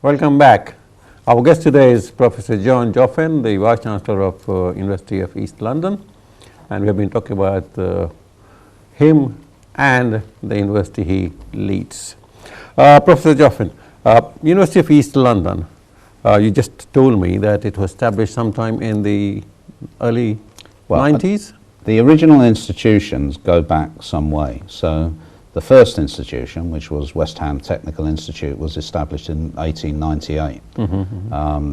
Welcome back. Our guest today is Professor Joughin, the Vice Chancellor of University of East London, and we have been talking about him and the university he leads. Professor Joughin, University of East London, you just told me that it was established sometime in the early 90s? The original institutions go back some way. So the first institution, which was West Ham Technical Institute, was established in 1898.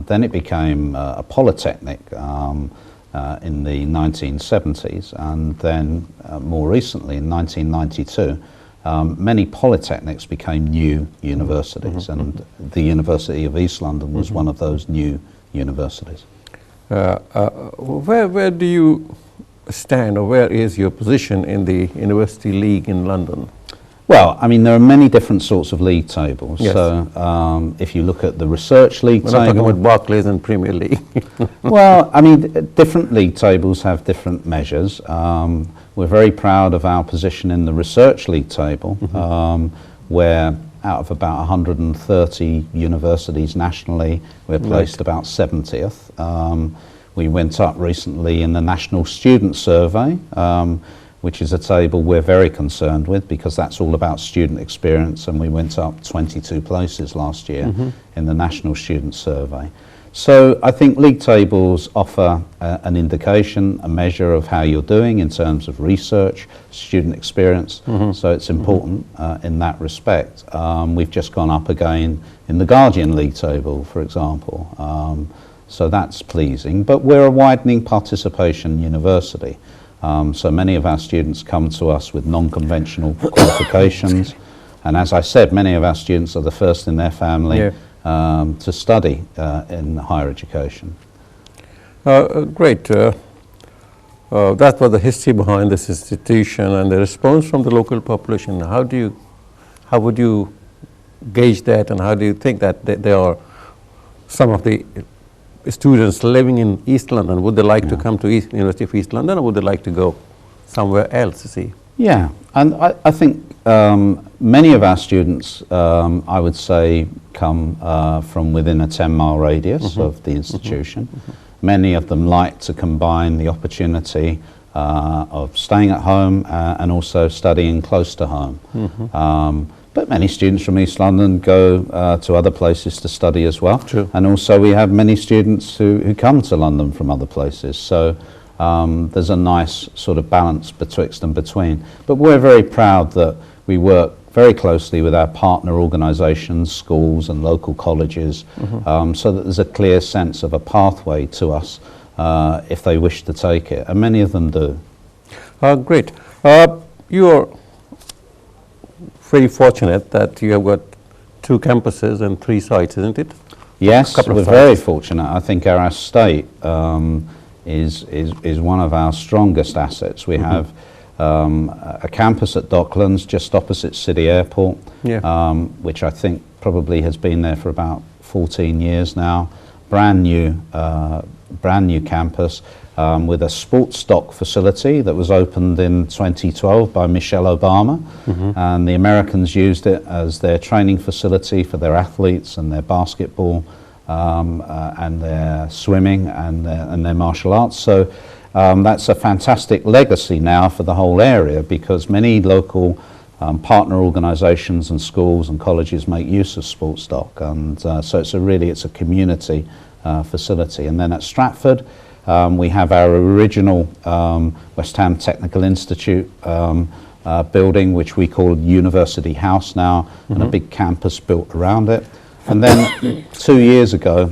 Then it became a polytechnic in the 1970s, and then more recently in 1992 many polytechnics became new universities, and the University of East London was one of those new universities. Where do you stand, or where is your position in the University League in London? Well, I mean, there are many different sorts of league tables. Yes. So if you look at the research league We're table... not talking about Barclays and Premier League. Well, I mean, different league tables have different measures. We're very proud of our position in the research league table, where out of about 130 universities nationally, we're placed about 70th. We went up recently in the National Student Survey, which is a table we're very concerned with because that's all about student experience, and we went up 22 places last year in the National Student Survey. So I think league tables offer an indication, a measure of how you're doing in terms of research, student experience, so it's important in that respect. We've just gone up again in the Guardian League table, for example, so that's pleasing, but we're a widening participation university. So many of our students come to us with non-conventional qualifications, and as I said, many of our students are the first in their family to study in higher education. Great. That was the history behind this institution and the response from the local population. How would you gauge that, and how do you think that there are some of the students living in East London? Would they like to come to University of East London, or would they like to go somewhere else to see? Yeah, and I think many of our students, I would say, come from within a 10-mile radius of the institution. Many of them like to combine the opportunity of staying at home and also studying close to home. But many students from East London go to other places to study as well. True. And also we have many students who come to London from other places. So there's a nice sort of balance betwixt and between. But we're very proud that we work very closely with our partner organisations, schools and local colleges, so that there's a clear sense of a pathway to us if they wish to take it. And many of them do. Great. You're very fortunate that you have got 2 campuses and 3 sites, isn't it? Yes, we're very fortunate. I think our estate is one of our strongest assets. We have a campus at Docklands, just opposite City Airport, which I think probably has been there for about 14 years now. Brand new campus with a sports stock facility that was opened in 2012 by Michelle Obama, and the Americans used it as their training facility for their athletes and their basketball and their swimming and their martial arts. So that's a fantastic legacy now for the whole area, because many local partner organisations and schools and colleges make use of sports stock, and so it's a community facility. And then at Stratford we have our original West Ham Technical Institute building, which we call University House now, and a big campus built around it. And then 2 years ago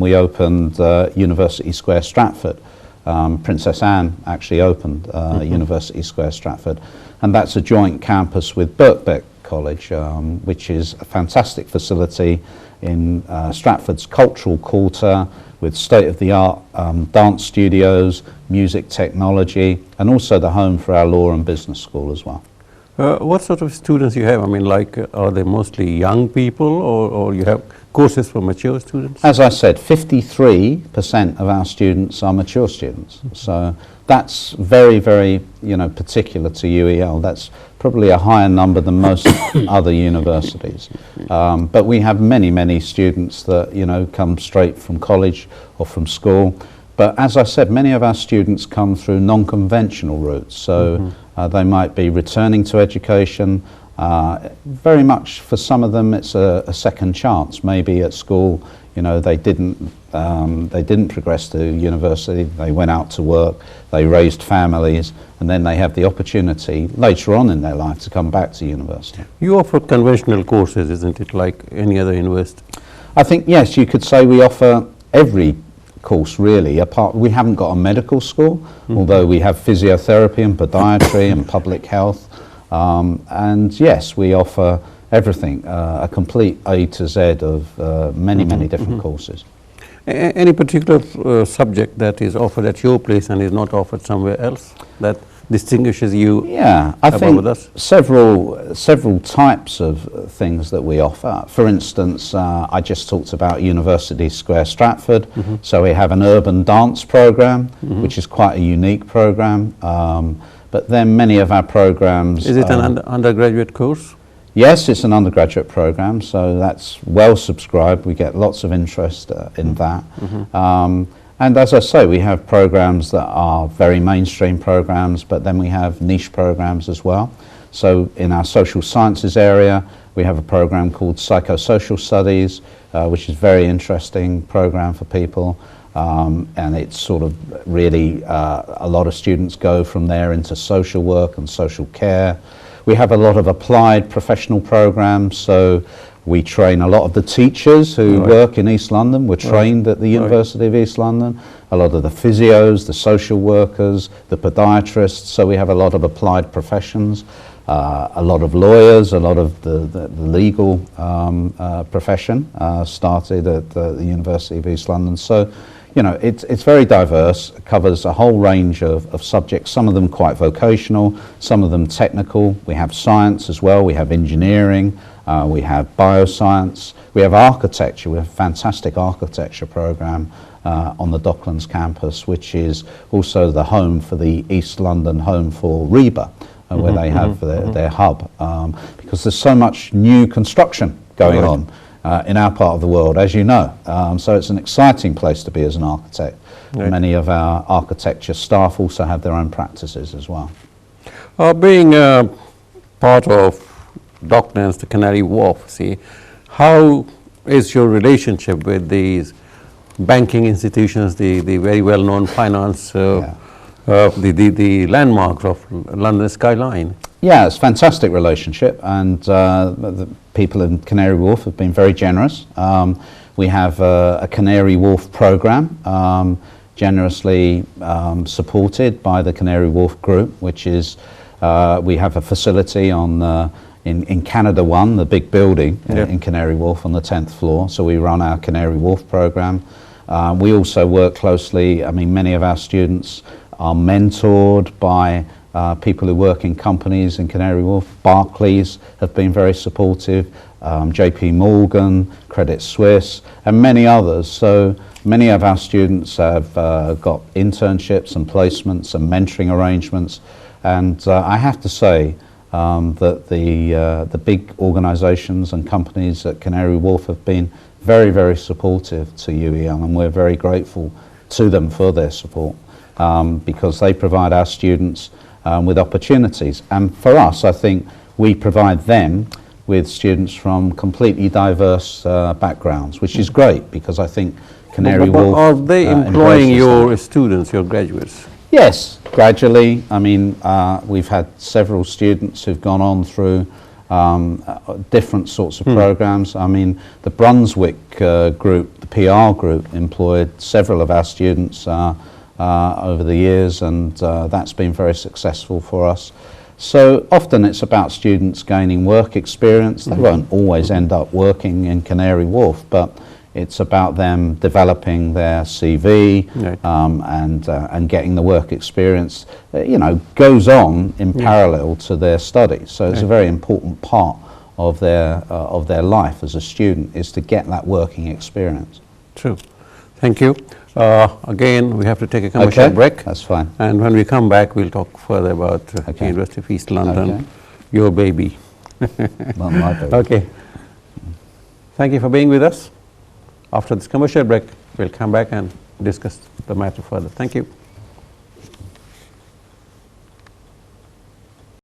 we opened University Square Stratford. Princess Anne actually opened University Square Stratford, and that's a joint campus with Birkbeck College, which is a fantastic facility in Stratford's cultural quarter, with state-of-the-art dance studios, music technology, and also the home for our law and business school as well. What sort of students you have? I mean, like, are they mostly young people, or you have courses for mature students? As I said, 53% of our students are mature students. So that's very, very, particular to UEL. That's probably a higher number than most other universities. But we have many, many students that, come straight from college or from school. But as I said, many of our students come through non-conventional routes. So they might be returning to education. Very much for some of them it's a second chance. Maybe at school, they didn't progress to university, they went out to work, they raised families, and then they have the opportunity later on in their life to come back to university. You offer conventional courses, isn't it, like any other university? I think, yes, you could say we offer every course really. We haven't got a medical school, although we have physiotherapy and podiatry and public health. And yes, we offer everything, a complete A to Z of many, many different courses. Any particular subject that is offered at your place and is not offered somewhere else that distinguishes you? Yeah, I think several types of things that we offer. For instance, I just talked about University Square Stratford, so we have an urban dance program, which is quite a unique program. But then many of our programs... Is it an undergraduate course? Yes, it's an undergraduate program, so that's well subscribed. We get lots of interest in that. And as I say, we have programs that are very mainstream programs, but then we have niche programs as well. So in our social sciences area, we have a program called Psychosocial Studies, which is a very interesting program for people. And it's sort of really, a lot of students go from there into social work and social care. We have a lot of applied professional programs, so we train a lot of the teachers who work in East London. We're trained at the University of East London. A lot of the physios, the social workers, the podiatrists, so we have a lot of applied professions. A lot of lawyers, a lot of the legal profession started at the University of East London. So, it's very diverse, it covers a whole range of subjects, some of them quite vocational, some of them technical. We have science as well, we have engineering, we have bioscience, we have architecture. We have a fantastic architecture program on the Docklands campus, which is also the home for the East London home for REBA, where they have their hub, because there's so much new construction going on in our part of the world, as you know. So it's an exciting place to be as an architect. Many of our architecture staff also have their own practices as well. Being part of Docklands, the Canary Wharf, how is your relationship with these banking institutions, the very well-known finance, the landmarks of London skyline? Yeah, it's a fantastic relationship, and the people in Canary Wharf have been very generous. We have a Canary Wharf program generously supported by the Canary Wharf Group, which is, we have a facility on in Canada One, the big building in Canary Wharf on the 10th floor, so we run our Canary Wharf program. We also work closely, many of our students are mentored by people who work in companies in Canary Wharf. Barclays have been very supportive, JP Morgan, Credit Suisse, and many others. So many of our students have got internships and placements and mentoring arrangements. And I have to say that the big organisations and companies at Canary Wharf have been very, very supportive to UEL, and we're very grateful to them for their support, because they provide our students with opportunities. And for us, I think we provide them with students from completely diverse backgrounds, which is great, because I think Canary Wharf... Are they employing your students, your graduates? Yes, gradually. We've had several students who've gone on through different sorts of programs. The Brunswick group, the PR group, employed several of our students over the years, and that's been very successful for us. So often it's about students gaining work experience. They won't always end up working in Canary Wharf, but it's about them developing their CV and getting the work experience, goes on in parallel to their studies. So it's a very important part of their life as a student, is to get that working experience. True. Thank you. Again, we have to take a commercial Okay, break. that's fine. And when we come back, we'll talk further about the University of East London, Okay. your baby. Well, my baby. Okay. Thank you for being with us. After this commercial break, we'll come back and discuss the matter further. Thank you.